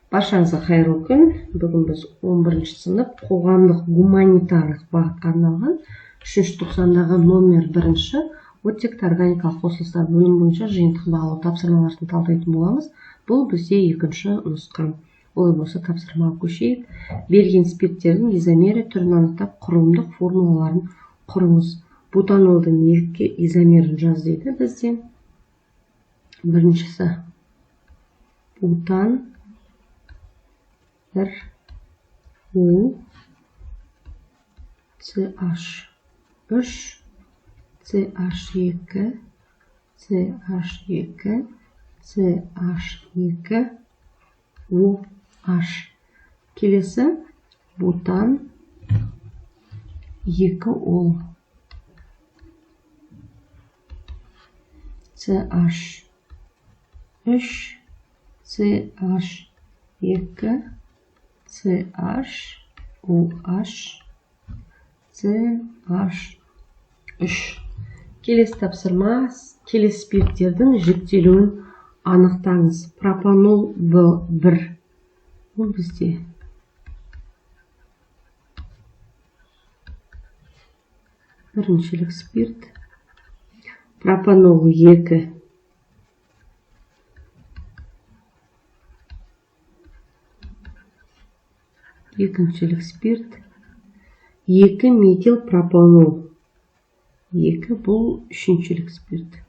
Баршаңызға қайырлы күн. Бүгін біз 11-ші сынып қоғамдық гуманитарлық бағытқа арналған 3-ші тоқсандағы номер 1-ші оттекті органикалық қосылыстар бөлім бойынша жиынтық бағалау тапсырмаларын талдайтын боламыз. Бұл бізде 2-ші нұсқа. Олай болса тапсырмаға көшейік. Берген спирттердің изомері түрін анықтап құрылымдық формулаларын құрыңыз. Бутанолдың екі изомерін жаз дейді бізде. Біріншісі бутан 1 O CH3 CH2 CH2 CH2 OH. Келесі бутан 2 ол CH3 CH2 CH OH CH3. Келесі тапсырма, келесі спирттердің жіктелуін анықтаңыз. Пропанол В1. Бұл бізде біріншілік спирт. Пропанол 2. Екіншілік спирт. 2 метил пропанол. 2 бұл үшіншілік спирт.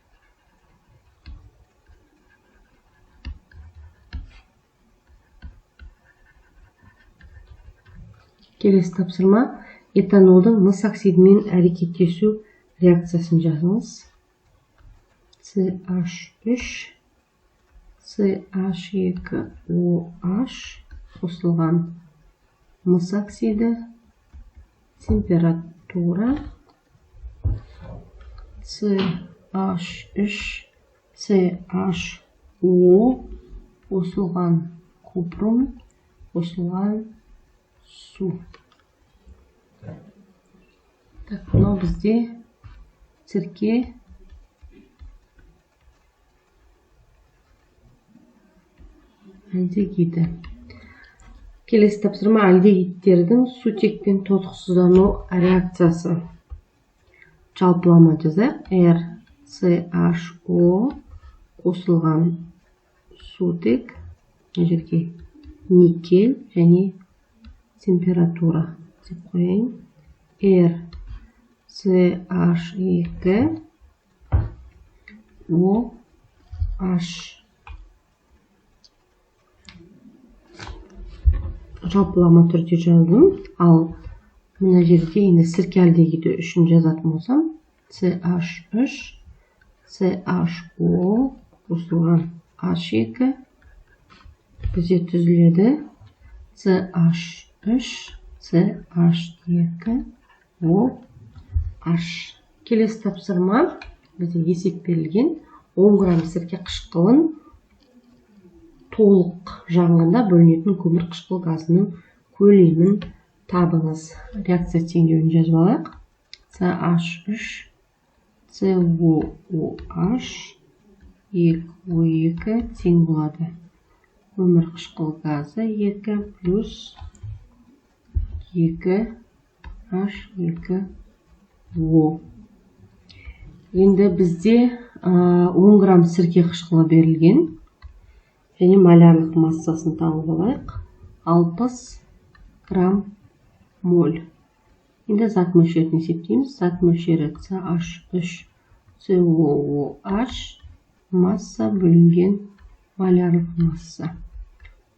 Келесі тапсырма, этанолдың мыс оксидімен әрекеттесу реакциясын жазыңыз. CH3 CH2OH қосылған мыс оксиді, температура CH3 CHO қосылған купрум, қосылған су. Так, мынау бізде сірке альдегиді. Келесі тапсырма, альдегидтердің сутекпен тотықсыздану реакциясы. Жалпылама жазайық. RCHO қосылған сутек, жерге никель және температура деп қояйын. RCH2 OH. Жалпылама түрде жаздым. Ал мына жерде енді сірке альдегиді үшін жазатын болсам, CH3 CHO қосылған H2 бізде түзіледі. CH3 CH2 OH. Келесі тапсырма, бізде есеп берілген 10 грамм сірке қышқылын толық жанғанда бөлінетін көмір қышқыл газының көлемін табыңыз. Реакция теңдеуін жазып алайық. CH3 COOH 2O2 тең болады. Көмір қышқыл газы 2 плюс 2H2O. Енді бізде 10 грамм сірке қышқылы берілген. Және малярлық массасын тауып алайық. 60 грамм моль. Енді зат мөлшерін есептейміз. Зат мөлшері CH3 COOH масса бөлінген малярлық масса.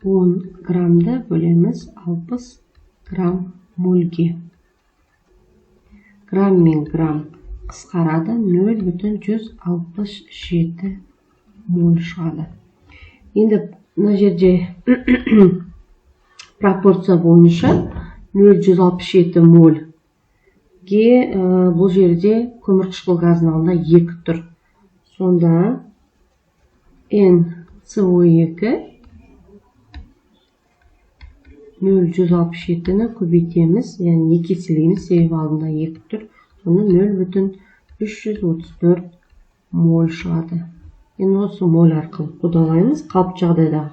10 граммды бөлеміз 60 грамм мольге. Грамм мен грамм қысқарады, 0,167 моль шығады. Енді мына жерде пропорция бойынша 0,167 мольге бұл жерде көмір қышқыл газының алдында 2 тұр. Сонда NCO2 0,167-ні көбейтеміз, яғни 2 еселейміз, себебі алдында 2 тұр. Оны 0,334 моль шығады. Енді осы моль арқылы қудалаймыз. Қалыпты жағдайдағы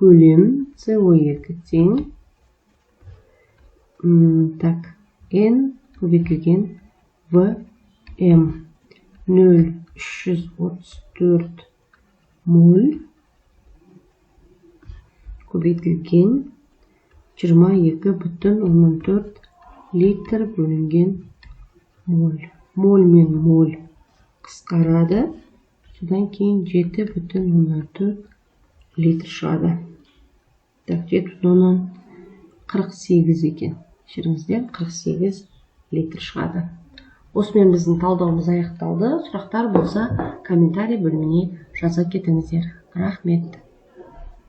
көлем CO2 тең N көбейтілген VM 0,334 моль көбейтілген 22,4 литр бөлінген моль. Моль мен моль қысқарады. Содан кейін 7,4 литр шығады. 7,48 екен. Шеріңіздер 48 литр шығады. Осымен біздің талдауымыз аяқталды. Сұрақтар болса комментарий бөліміне жаза кетіңіздер. Рахмет.